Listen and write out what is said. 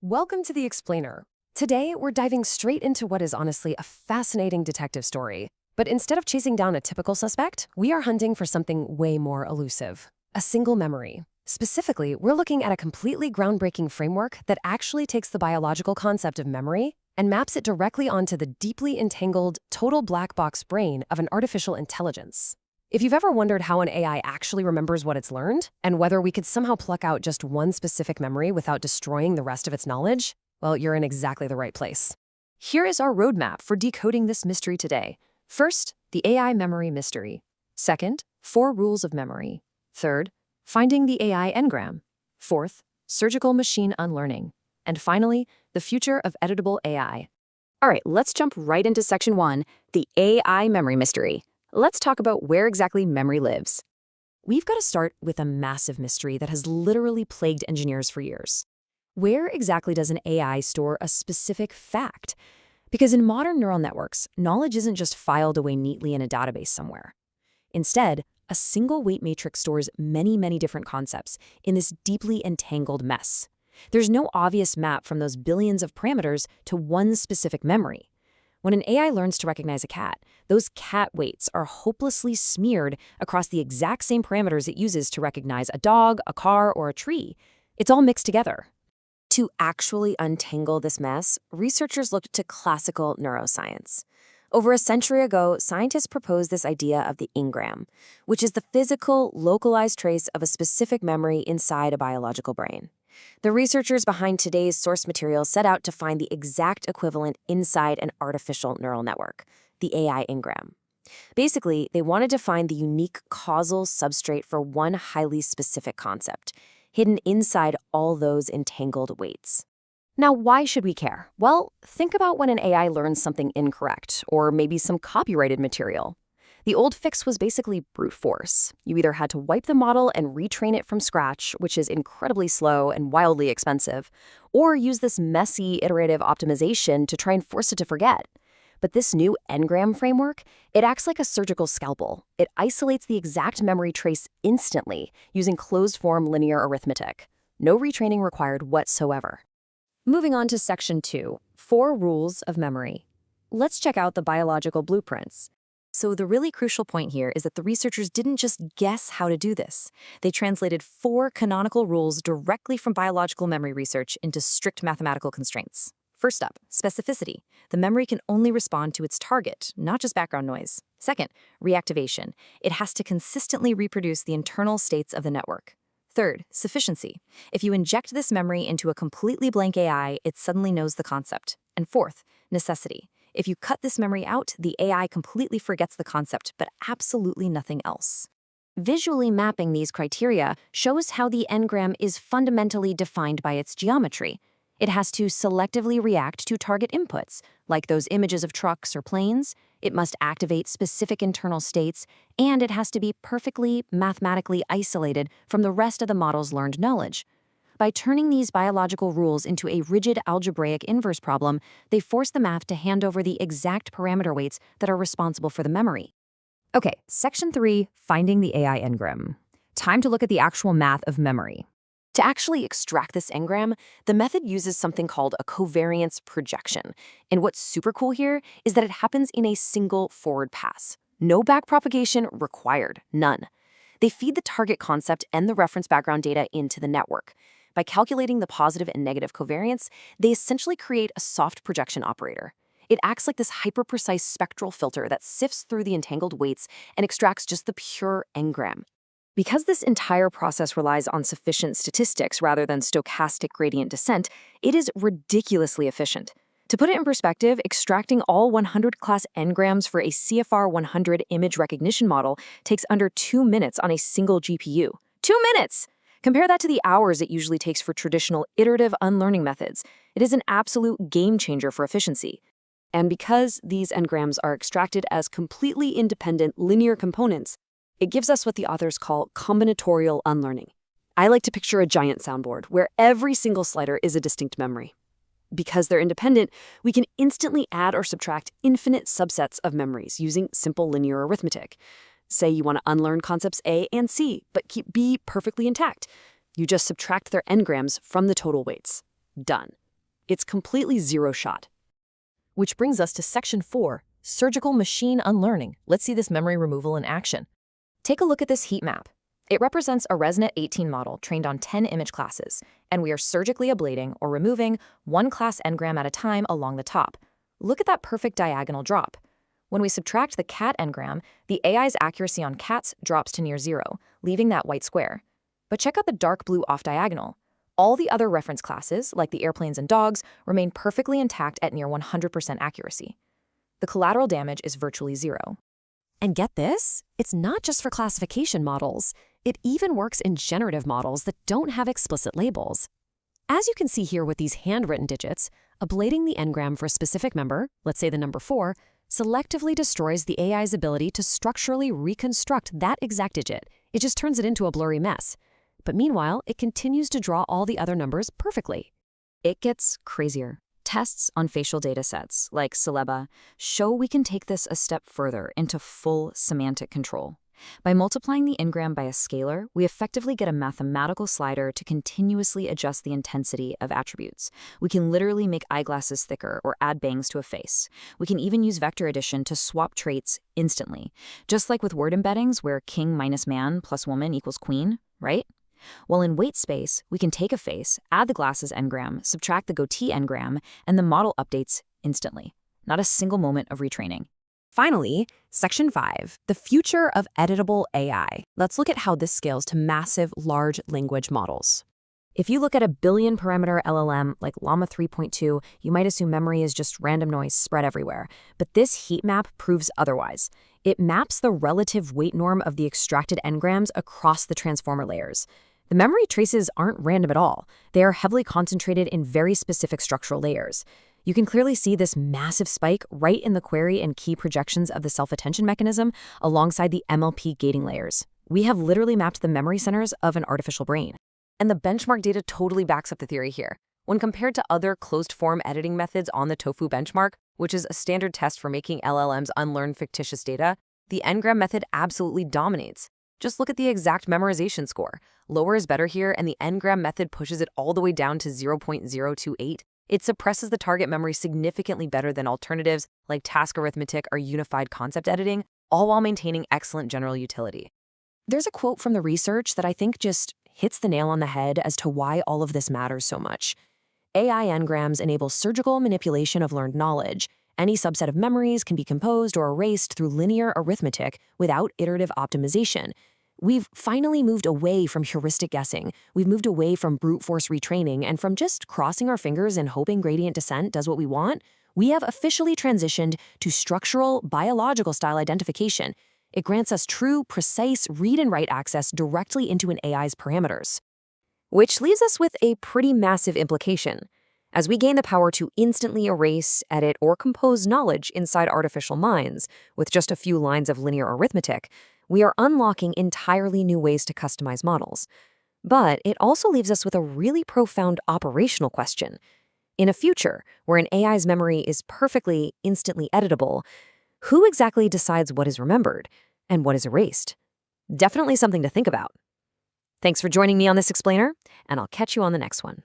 Welcome to The Explainer. Today, we're diving straight into what is honestly a fascinating detective story. But instead of chasing down a typical suspect, we are hunting for something way more elusive. A single memory. Specifically, we're looking at a completely groundbreaking framework that actually takes the biological concept of memory and maps it directly onto the deeply entangled, total black box brain of an artificial intelligence. If you've ever wondered how an AI actually remembers what it's learned, and whether we could somehow pluck out just one specific memory without destroying the rest of its knowledge, well, you're in exactly the right place. Here is our roadmap for decoding this mystery today. First, the AI memory mystery. Second, 4 rules of memory. Third, finding the AI Engram. Fourth, surgical machine unlearning. And finally, the future of editable AI. All right, let's jump right into section 1, the AI memory mystery. Let's talk about where exactly memory lives. We've got to start with a massive mystery that has literally plagued engineers for years. Where exactly does an AI store a specific fact? Because in modern neural networks, knowledge isn't just filed away neatly in a database somewhere. Instead, a single weight matrix stores many different concepts in this deeply entangled mess. There's no obvious map from those billions of parameters to one specific memory. When an AI learns to recognize a cat, those cat weights are hopelessly smeared across the exact same parameters it uses to recognize a dog, a car, or a tree. It's all mixed together. To actually untangle this mess, researchers looked to classical neuroscience. Over a century ago, scientists proposed this idea of the Engram, which is the physical, localized trace of a specific memory inside a biological brain. The researchers behind today's source material set out to find the exact equivalent inside an artificial neural network, the AI Engram. Basically, they wanted to find the unique causal substrate for one highly specific concept, hidden inside all those entangled weights. Now, why should we care? Well, think about when an AI learns something incorrect, or maybe some copyrighted material. The old fix was basically brute force. You either had to wipe the model and retrain it from scratch, which is incredibly slow and wildly expensive, or use this messy iterative optimization to try and force it to forget. But this new Engram framework, it acts like a surgical scalpel. It isolates the exact memory trace instantly using closed-form linear arithmetic. No retraining required whatsoever. Moving on to section 2, 4 rules of memory. Let's check out the biological blueprints. So the really crucial point here is that the researchers didn't just guess how to do this. They translated 4 canonical rules directly from biological memory research into strict mathematical constraints. First up, specificity. The memory can only respond to its target, not just background noise. Second, reactivation. It has to consistently reproduce the internal states of the network. Third, sufficiency. If you inject this memory into a completely blank AI, it suddenly knows the concept. And fourth, necessity. If you cut this memory out, the AI completely forgets the concept, but absolutely nothing else. Visually mapping these criteria shows how the Engram is fundamentally defined by its geometry. It has to selectively react to target inputs, like those images of trucks or planes. It must activate specific internal states, and it has to be perfectly mathematically isolated from the rest of the model's learned knowledge. By turning these biological rules into a rigid algebraic inverse problem, they force the math to hand over the exact parameter weights that are responsible for the memory. Okay, section 3, finding the AI Engram. Time to look at the actual math of memory. To actually extract this Engram, the method uses something called a covariance projection. And what's super cool here is that it happens in a single forward pass. No backpropagation required, none. They feed the target concept and the reference background data into the network. By calculating the positive and negative covariance, they essentially create a soft projection operator. It acts like this hyper-precise spectral filter that sifts through the entangled weights and extracts just the pure Engram. Because this entire process relies on sufficient statistics rather than stochastic gradient descent, it is ridiculously efficient. To put it in perspective, extracting all 100 class Engrams for a CFR 100 image recognition model takes under 2 minutes on a single GPU. 2 minutes! Compare that to the hours it usually takes for traditional iterative unlearning methods. It is an absolute game changer for efficiency. And because these Engrams are extracted as completely independent linear components, it gives us what the authors call combinatorial unlearning. I like to picture a giant soundboard where every single slider is a distinct memory. Because they're independent, we can instantly add or subtract infinite subsets of memories using simple linear arithmetic. Say you want to unlearn concepts A and C, but keep B perfectly intact. You just subtract their Engrams from the total weights. Done. It's completely zero shot. Which brings us to Section 4, Surgical Machine Unlearning. Let's see this memory removal in action. Take a look at this heat map. It represents a ResNet 18 model trained on 10 image classes, and we are surgically ablating or removing one class engram at a time along the top. Look at that perfect diagonal drop. When we subtract the cat engram, the AI's accuracy on cats drops to near zero, leaving that white square. But check out the dark blue off-diagonal. All the other reference classes, like the airplanes and dogs, remain perfectly intact at near 100% accuracy. The collateral damage is virtually zero. And get this? It's not just for classification models. It even works in generative models that don't have explicit labels. As you can see here with these handwritten digits, ablating the engram for a specific member, let's say the number 4, selectively destroys the AI's ability to structurally reconstruct that exact digit. It just turns it into a blurry mess. But meanwhile, it continues to draw all the other numbers perfectly. It gets crazier. Tests on facial data sets, like Celeba, show we can take this a step further into full semantic control. By multiplying the engram by a scalar, we effectively get a mathematical slider to continuously adjust the intensity of attributes. We can literally make eyeglasses thicker or add bangs to a face. We can even use vector addition to swap traits instantly, just like with word embeddings where king minus man plus woman equals queen, right? Well, in weight space, we can take a face, add the glasses engram, subtract the goatee engram, and the model updates instantly. Not a single moment of retraining. Finally, Section 5, the future of editable AI. Let's look at how this scales to massive large language models. If you look at a billion-parameter LLM like Llama 3.2, you might assume memory is just random noise spread everywhere. But this heat map proves otherwise. It maps the relative weight norm of the extracted engrams across the transformer layers. The memory traces aren't random at all. They are heavily concentrated in very specific structural layers. You can clearly see this massive spike right in the query and key projections of the self-attention mechanism alongside the MLP gating layers. We have literally mapped the memory centers of an artificial brain. And the benchmark data totally backs up the theory here. When compared to other closed-form editing methods on the TOFU benchmark, which is a standard test for making LLMs unlearn fictitious data, the Engram method absolutely dominates. Just look at the exact memorization score. Lower is better here, and the Engram method pushes it all the way down to 0.028. It suppresses the target memory significantly better than alternatives like task arithmetic or unified concept editing, all while maintaining excellent general utility. There's a quote from the research that I think just hits the nail on the head as to why all of this matters so much. AI engrams enable surgical manipulation of learned knowledge. Any subset of memories can be composed or erased through linear arithmetic without iterative optimization. We've finally moved away from heuristic guessing. We've moved away from brute force retraining, and from just crossing our fingers and hoping gradient descent does what we want, we have officially transitioned to structural, biological style identification. It grants us true, precise read and write access directly into an AI's parameters. Which leaves us with a pretty massive implication. As we gain the power to instantly erase, edit, or compose knowledge inside artificial minds with just a few lines of linear arithmetic, we are unlocking entirely new ways to customize models. But it also leaves us with a really profound operational question. In a future where an AI's memory is perfectly, instantly editable, who exactly decides what is remembered and what is erased? Definitely something to think about. Thanks for joining me on this explainer, and I'll catch you on the next one.